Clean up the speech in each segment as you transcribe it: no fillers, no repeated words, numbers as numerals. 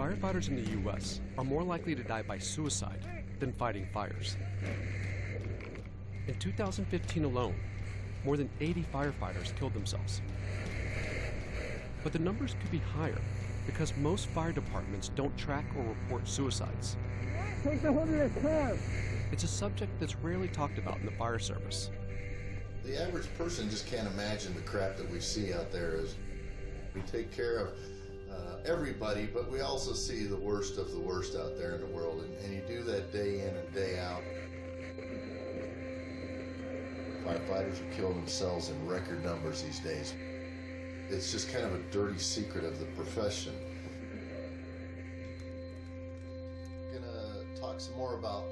Firefighters in the U.S. are more likely to die by suicide than fighting fires. In 2015 alone, more than 80 firefighters killed themselves. But the numbers could be higher because most fire departments don't track or report suicides. Take the hood of the car! It's a subject that's rarely talked about in the fire service. The average person just can't imagine the crap that we see out there. We take care of everybody, but we also see the worst of the worst out there in the world, and you do that day in and day out. Firefighters are killing themselves in record numbers these days. It's just kind of a dirty secret of the profession. I'm gonna talk some more about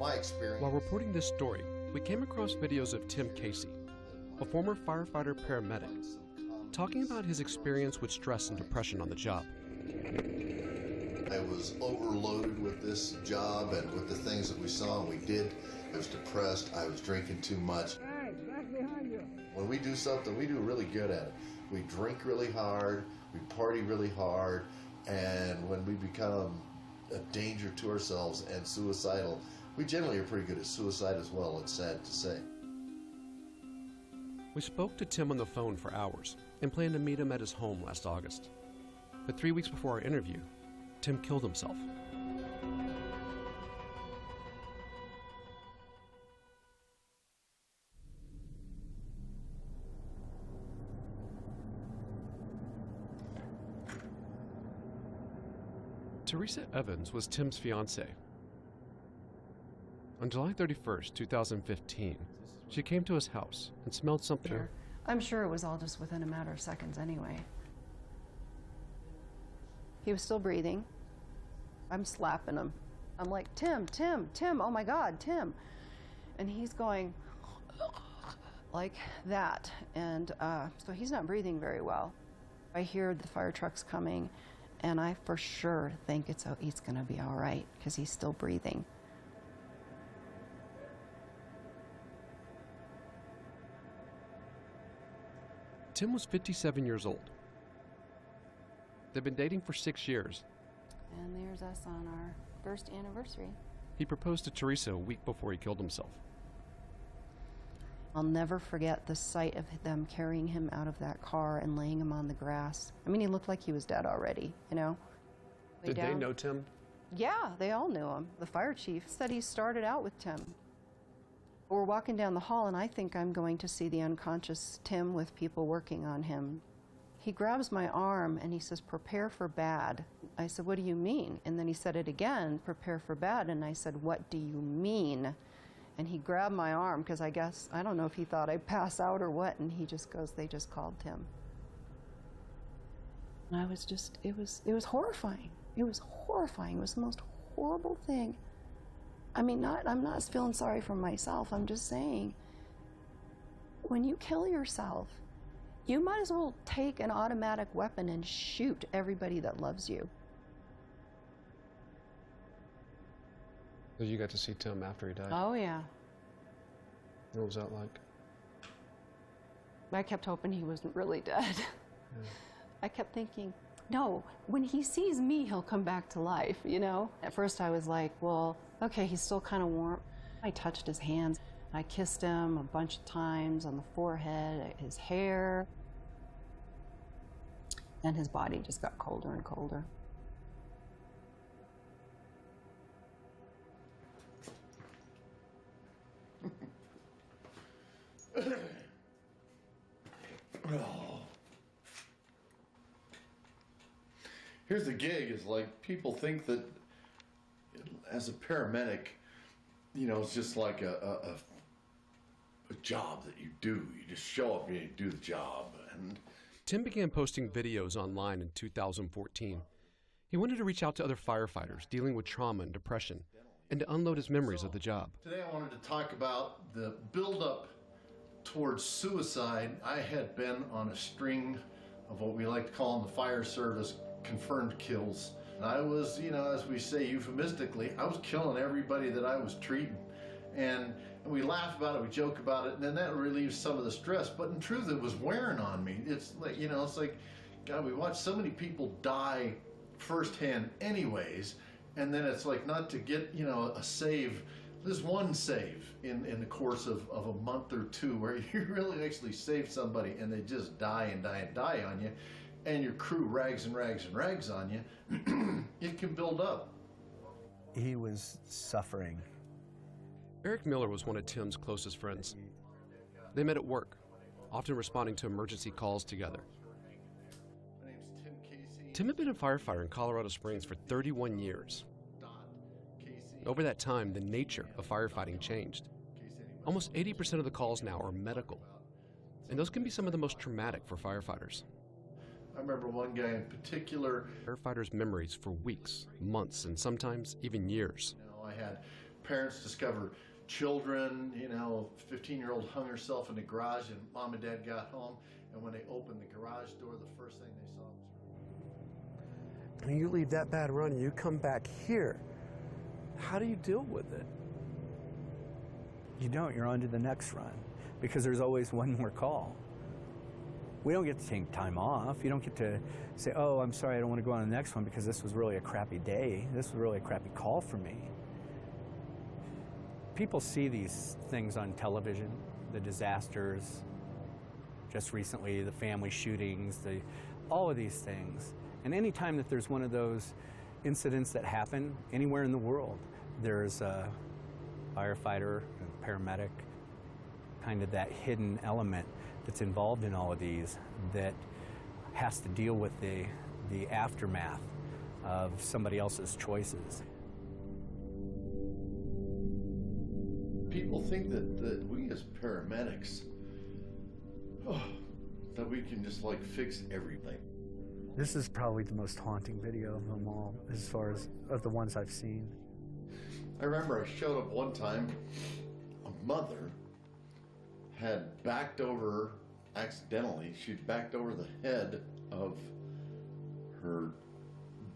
my experience. While reporting this story, we came across videos of Tim Casey, a former firefighter paramedic, talking about his experience with stress and depression on the job. I was overloaded with this job and with the things that we saw and we did. I was depressed, I was drinking too much. Hey, back behind you! When we do something, we do really good at it. We drink really hard, we party really hard, and when we become a danger to ourselves and suicidal, we generally are pretty good at suicide as well, it's sad to say. We spoke to Tim on the phone for hours and planned to meet him at his home last August. But 3 weeks before our interview, Tim killed himself. Teresa Evans was Tim's fiancée. On July 31st, 2015, she came to his house and smelled something. Sure. I'm sure it was all just within a matter of seconds anyway. He was still breathing. I'm slapping him. I'm like, Tim, Tim, Tim, oh my God, Tim. And he's going like that. And so he's not breathing very well. I hear the fire trucks coming, and I for sure think he's gonna be all right because he's still breathing. Tim was 57 years old. They'd been dating for 6 years. And there's us on our first anniversary. He proposed to Teresa a week before he killed himself. I'll never forget the sight of them carrying him out of that car and laying him on the grass. I mean, he looked like he was dead already, you know? Did they know Tim? Yeah, they all knew him. The fire chief said he started out with Tim. We're walking down the hall, and I think I'm going to see the unconscious Tim with people working on him. He grabs my arm, and he says, "Prepare for bad." I said, "What do you mean?" And then he said it again, "Prepare for bad." And I said, "What do you mean?" And he grabbed my arm, because I don't know if he thought I'd pass out or what, and he just goes, "They just called Tim." And I was just, it was horrifying. It was horrifying. It was the most horrible thing. I mean, I'm not feeling sorry for myself. I'm just saying, when you kill yourself, you might as well take an automatic weapon and shoot everybody that loves you. So you got to see Tim after he died? Oh, yeah. What was that like? I kept hoping he wasn't really dead. Yeah. I kept thinking, no, when he sees me, he'll come back to life, you know? At first I was like, well, okay, he's still kind of warm. I touched his hands. I kissed him a bunch of times on the forehead, his hair. And his body just got colder and colder. Oh. Here's the gig, is like, people think that as a paramedic, you know, it's just like a job that you do. You just show up and you do the job. And Tim began posting videos online in 2014. He wanted to reach out to other firefighters dealing with trauma and depression and to unload his memories of the job. Today I wanted to talk about the build-up towards suicide. I had been on a string of what we like to call in the fire service confirmed kills. And I was, you know, as we say euphemistically, I was killing everybody that I was treating. And we laugh about it, we joke about it, and then that relieves some of the stress. But in truth, it was wearing on me. It's like, you know, it's like, God, we watch so many people die firsthand anyways, and then it's like not to get, you know, a save. There's one save in the course of a month or two where you really actually save somebody and they just die and die and die on you, and your crew rags and rags and rags on you. It can build up. He was suffering. Eric Miller was one of Tim's closest friends. They met at work, often responding to emergency calls together. My name's Tim Casey. Tim had been a firefighter in Colorado Springs for 31 years. Over that time, the nature of firefighting changed. Almost 80% of the calls now are medical, and those can be some of the most traumatic for firefighters. I remember one guy in particular. Firefighters' memories for weeks, months, and sometimes even years. You know, I had parents discover children, you know, 15-year-old hung herself in the garage and mom and dad got home, and when they opened the garage door, the first thing they saw was her. When you leave that bad run and you come back here, how do you deal with it? You don't. You're on to the next run because there's always one more call. We don't get to take time off. You don't get to say, oh, I'm sorry, I don't want to go on the next one because this was really a crappy day. This was really a crappy call for me. People see these things on television, the disasters, just recently, the family shootings, all of these things. And any time that there's one of those incidents that happen anywhere in the world, there's a firefighter, a paramedic, kind of that hidden element that's involved in all of these that has to deal with the aftermath of somebody else's choices. People think that we as paramedics, that we can just like fix everything. This is probably the most haunting video of them all, as far as of the ones I've seen. I remember I showed up one time, a mother had backed over, accidentally, she'd backed over the head of her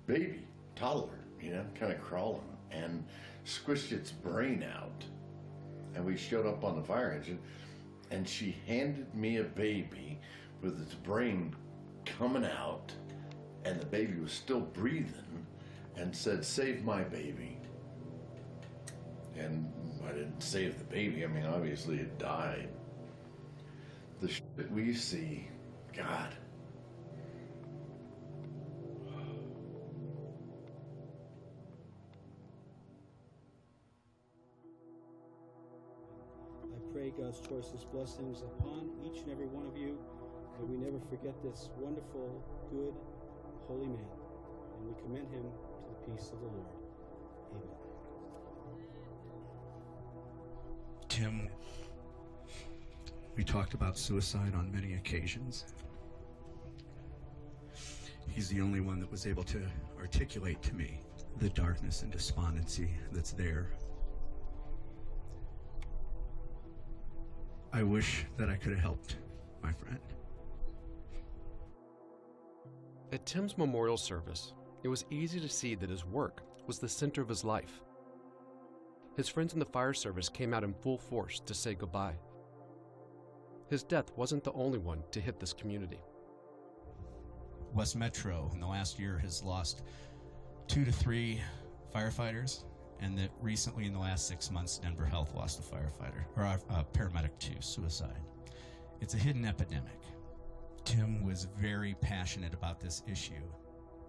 baby, toddler, you know, kind of crawling, and squished its brain out. And we showed up on the fire engine, and she handed me a baby with its brain coming out, and the baby was still breathing, and said, "Save my baby." And I didn't save the baby. I mean, obviously it died. The shit we see, God. I pray God's choicest blessings upon each and every one of you, that we never forget this wonderful, good, holy man, and we commend him to the peace of the Lord. Amen. Tim, we talked about suicide on many occasions. He's the only one that was able to articulate to me the darkness and despondency that's there. I wish that I could have helped my friend. At Tim's memorial service, it was easy to see that his work was the center of his life. His friends in the fire service came out in full force to say goodbye. His death wasn't the only one to hit this community. West Metro in the last year has lost 2 to 3 firefighters, and that recently in the last 6 months, Denver Health lost a firefighter, or a paramedic to suicide. It's a hidden epidemic. Tim was very passionate about this issue.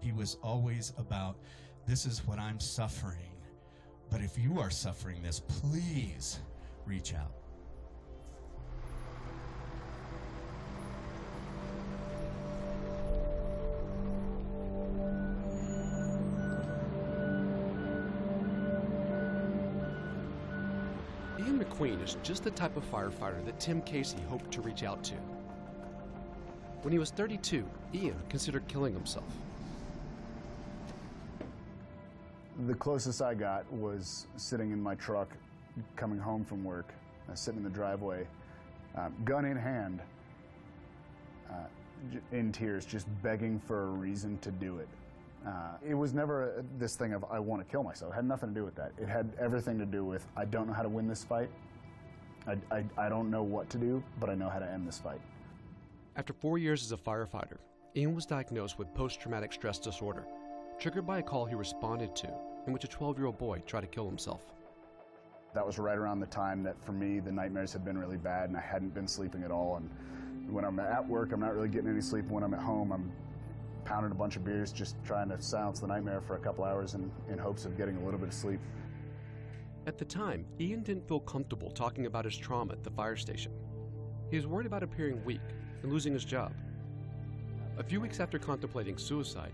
He was always about, this is what I'm suffering, but if you are suffering this, please reach out. Ian McQueen is just the type of firefighter that Tim Casey hoped to reach out to. When he was 32, Ian considered killing himself. The closest I got was sitting in my truck, coming home from work, sitting in the driveway, gun in hand, in tears, just begging for a reason to do it. It was never this thing of, I want to kill myself. It had nothing to do with that. It had everything to do with, I don't know how to win this fight. I don't know what to do, but I know how to end this fight. After 4 years as a firefighter, Ian was diagnosed with post-traumatic stress disorder, triggered by a call he responded to in which a 12-year-old boy tried to kill himself. That was right around the time that, for me, the nightmares had been really bad and I hadn't been sleeping at all. And when I'm at work, I'm not really getting any sleep. When I'm at home, I'm pounding a bunch of beers, just trying to silence the nightmare for a couple hours in hopes of getting a little bit of sleep. At the time, Ian didn't feel comfortable talking about his trauma at the fire station. He was worried about appearing weak and losing his job. A few weeks after contemplating suicide,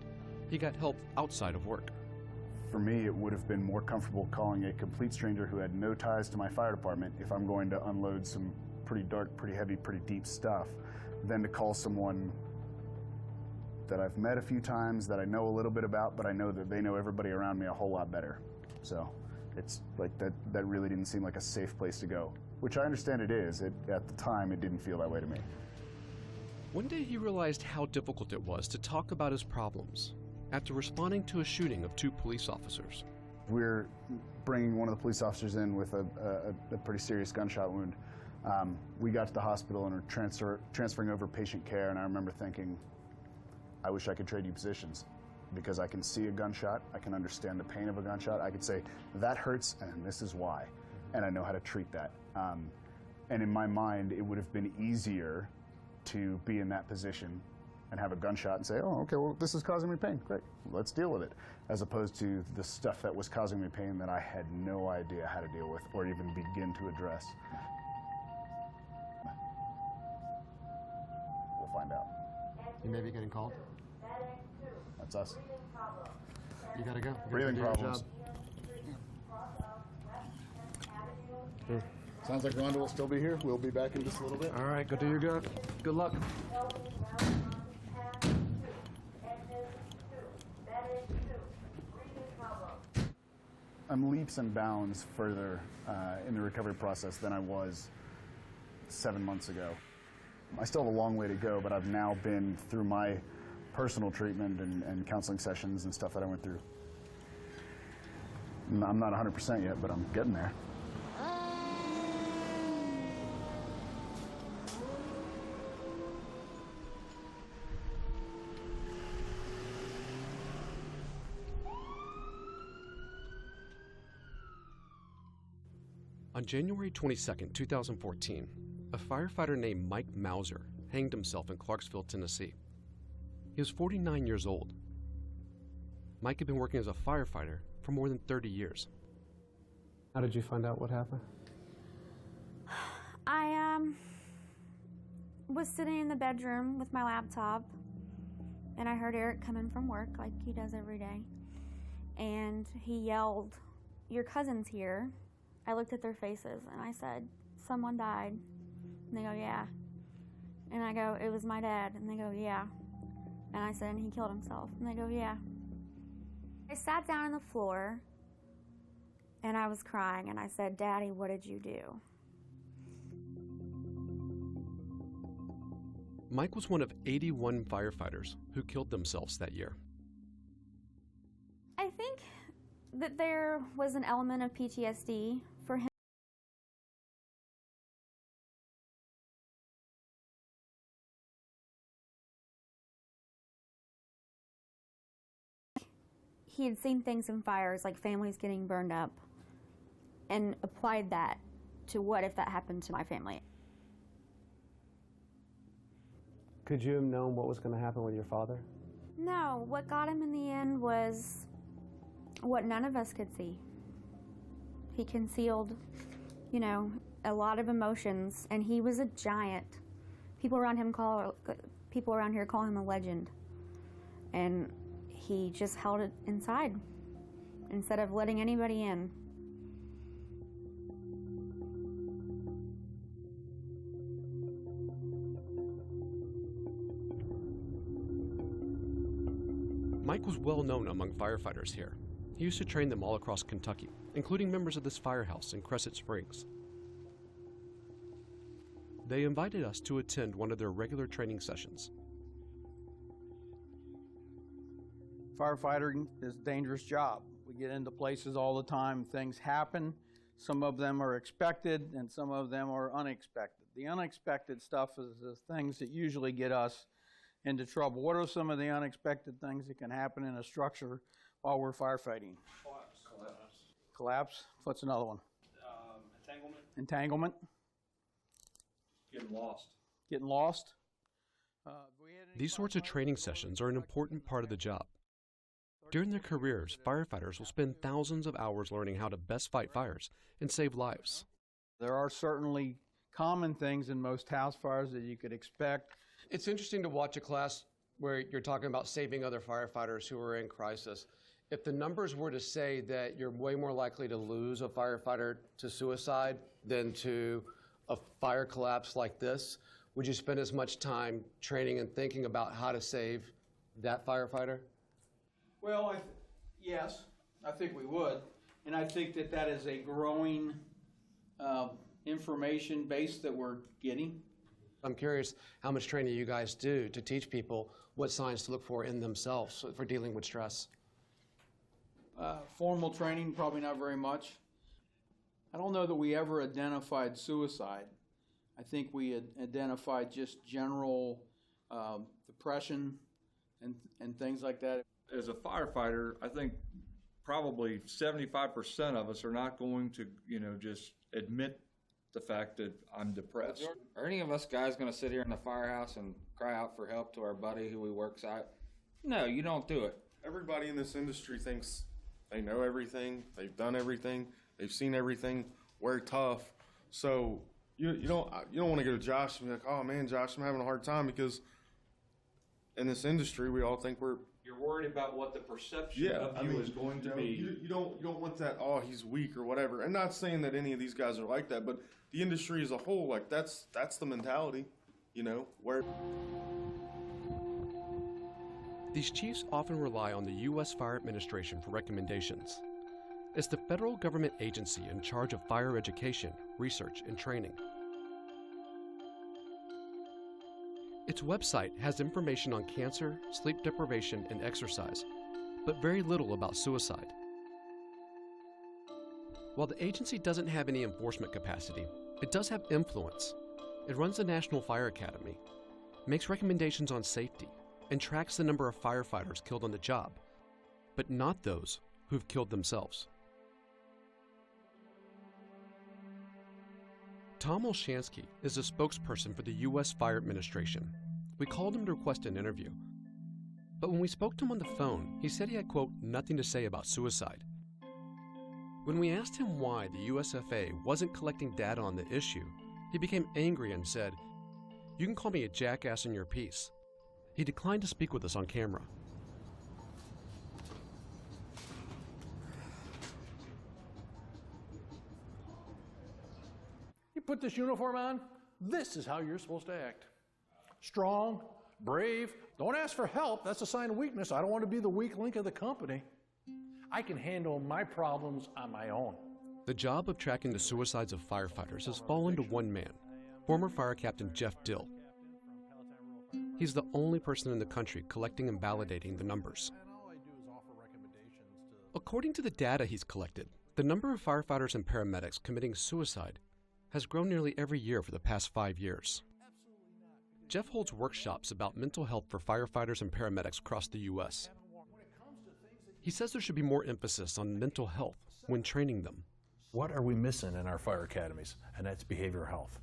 he got help outside of work. For me, it would have been more comfortable calling a complete stranger who had no ties to my fire department if I'm going to unload some pretty dark, pretty heavy, pretty deep stuff, than to call someone that I've met a few times, that I know a little bit about, but I know that they know everybody around me a whole lot better. So it's like that really didn't seem like a safe place to go, which I understand it is. At the time, it didn't feel that way to me. One day he realized how difficult it was to talk about his problems after responding to a shooting of 2 police officers. We're bringing one of the police officers in with a pretty serious gunshot wound. We got to the hospital and are transferring over patient care, and I remember thinking, I wish I could trade you positions, because I can see a gunshot, I can understand the pain of a gunshot, I could say, that hurts and this is why, and I know how to treat that. And in my mind, it would have been easier to be in that position and have a gunshot and say, oh, okay, well, this is causing me pain, great, let's deal with it, as opposed to the stuff that was causing me pain that I had no idea how to deal with or even begin to address. We'll find out. You may be getting called. That's us. You gotta go. Breathing problems. Sounds like Rhonda will still be here. We'll be back in just a little bit. All right, go do your good. Good luck. I'm leaps and bounds further in the recovery process than I was 7 months ago. I still have a long way to go, but I've now been through my personal treatment and counseling sessions and stuff that I went through. I'm not 100% yet, but I'm getting there. On January 22nd, 2014, a firefighter named Mike Mauser hanged himself in Clarksville, Tennessee. He was 49 years old. Mike had been working as a firefighter for more than 30 years. How did you find out what happened? I was sitting in the bedroom with my laptop, and I heard Eric coming from work like he does every day. And he yelled, "Your cousin's here." I looked at their faces and I said, "Someone died." And they go, "Yeah." And I go, "It was my dad." And they go, "Yeah." And I said, "And he killed himself." And they go, "Yeah." I sat down on the floor and I was crying and I said, "Daddy, what did you do?" Mike was one of 81 firefighters who killed themselves that year. I think that there was an element of PTSD for him. He had seen things in fires, like families getting burned up, and applied that to what if that happened to my family. Could you have known what was going to happen with your father? No, what got him in the end was what none of us could see. He concealed, a lot of emotions, and he was a giant. People around here call him a legend. And he just held it inside instead of letting anybody in. Mike was well known among firefighters here. He used to train them all across Kentucky, including members of this firehouse in Crescent Springs. They invited us to attend one of their regular training sessions. Firefighting is a dangerous job. We get into places all the time, things happen. Some of them are expected and some of them are unexpected. The unexpected stuff is the things that usually get us into trouble. What are some of the unexpected things that can happen in a structure while we're firefighting? Collapse. What's another one? Entanglement. Entanglement. Getting lost. Getting lost. These sorts of training sessions are an important part of the job. During their careers, firefighters will spend thousands of hours learning how to best fight fires and save lives. There are certainly common things in most house fires that you could expect. It's interesting to watch a class where you're talking about saving other firefighters who are in crisis. If the numbers were to say that you're way more likely to lose a firefighter to suicide than to a fire collapse like this, would you spend as much time training and thinking about how to save that firefighter? Well, yes, I think we would. And I think that that is a growing information base that we're getting. I'm curious how much training you guys do to teach people what signs to look for in themselves for dealing with stress. Formal training, probably not very much. I don't know that we ever identified suicide. I think we had identified just general depression and things like that. As a firefighter, I think probably 75% of us are not going to, just admit the fact that I'm depressed. Are any of us guys going to sit here in the firehouse and cry out for help to our buddy who we works at? No, you don't do it. Everybody in this industry thinks they know everything, they've done everything, they've seen everything. We're tough, so you don't want to go to Josh and be like, oh man, Josh, I'm having a hard time, because in this industry we all think we're. You're worried about what the perception of you is going to be. You don't want that, oh, he's weak or whatever. And not saying that any of these guys are like that, but the industry as a whole, like that's the mentality, where. These chiefs often rely on the U.S. Fire Administration for recommendations. It's the federal government agency in charge of fire education, research, and training. Its website has information on cancer, sleep deprivation, and exercise, but very little about suicide. While the agency doesn't have any enforcement capacity, it does have influence. It runs the National Fire Academy, makes recommendations on safety, and tracks the number of firefighters killed on the job, but not those who've killed themselves. Tom Olshansky is a spokesperson for the U.S. Fire Administration. We called him to request an interview. But when we spoke to him on the phone, he said he had, quote, nothing to say about suicide. When we asked him why the USFA wasn't collecting data on the issue, he became angry and said, "You can call me a jackass in your piece." He declined to speak with us on camera. You put this uniform on, this is how you're supposed to act. Strong, brave, don't ask for help, that's a sign of weakness. I don't want to be the weak link of the company. I can handle my problems on my own. The job of tracking the suicides of firefighters has fallen to one man, former Fire Captain Jeff Dill. He's the only person in the country collecting and validating the numbers. According to the data he's collected, the number of firefighters and paramedics committing suicide has grown nearly every year for the past 5 years. Jeff holds workshops about mental health for firefighters and paramedics across the U.S. He says there should be more emphasis on mental health when training them. What are we missing in our fire academies? And that's behavioral health.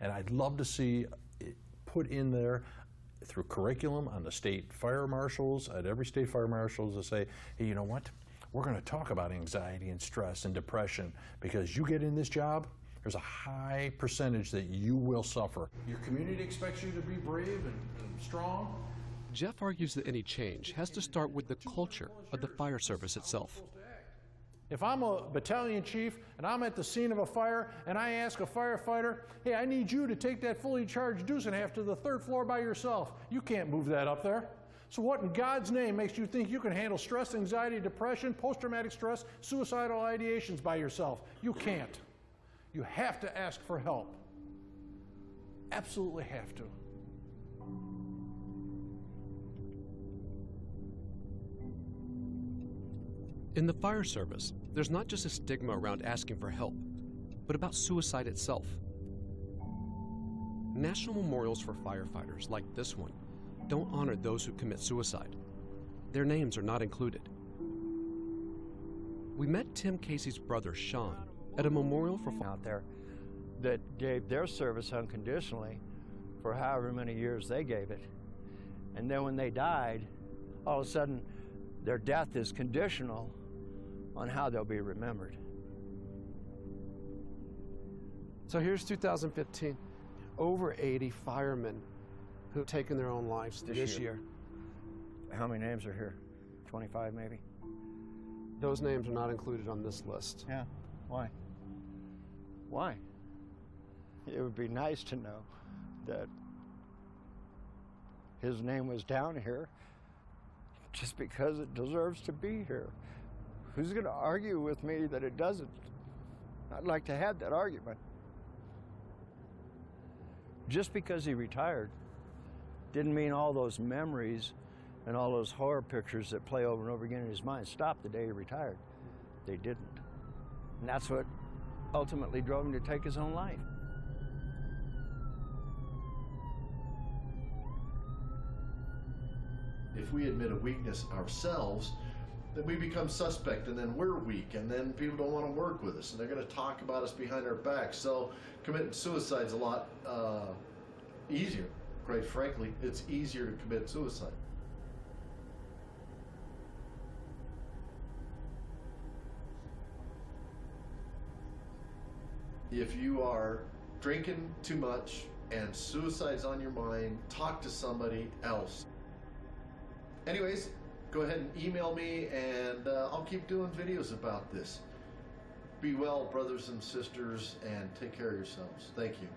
And I'd love to see it put in there through curriculum on the state fire marshals, at every state fire marshals, to say, hey, you know what? We're going to talk about anxiety and stress and depression, because you get in this job, there's a high percentage that you will suffer. Your community expects you to be brave and strong. Jeff argues that any change has to start with the culture of the fire service itself. If I'm a battalion chief and I'm at the scene of a fire and I ask a firefighter, hey, I need you to take that fully charged deuce and a half to the 3rd floor by yourself. You can't move that up there. So what in God's name makes you think you can handle stress, anxiety, depression, post-traumatic stress, suicidal ideations by yourself? You can't. You have to ask for help. Absolutely have to. In the fire service, there's not just a stigma around asking for help, but about suicide itself. National memorials for firefighters, like this one, don't honor those who commit suicide. Their names are not included. We met Tim Casey's brother, Sean, at a memorial for out there that gave their service unconditionally for however many years they gave it. And then when they died, all of a sudden, their death is conditional on how they'll be remembered. So here's 2015. Over 80 firemen who've taken their own lives this year. How many names are here? 25 maybe? Those names are not included on this list. Yeah. Why? Why? It would be nice to know that his name was down here just because it deserves to be here. Who's going to argue with me that it doesn't? I'd like to have that argument. Just because he retired didn't mean all those memories and all those horror pictures that play over and over again in his mind stopped the day he retired. They didn't. And that's what ultimately drove him to take his own life. If we admit a weakness ourselves, then we become suspect, and then we're weak, and then people don't want to work with us, and they're going to talk about us behind our backs. So committing suicide's a lot easier. Quite frankly, it's easier to commit suicide. If you are drinking too much and suicide's on your mind, talk to somebody else. Anyways, go ahead and email me, and I'll keep doing videos about this. Be well, brothers and sisters, and take care of yourselves. Thank you.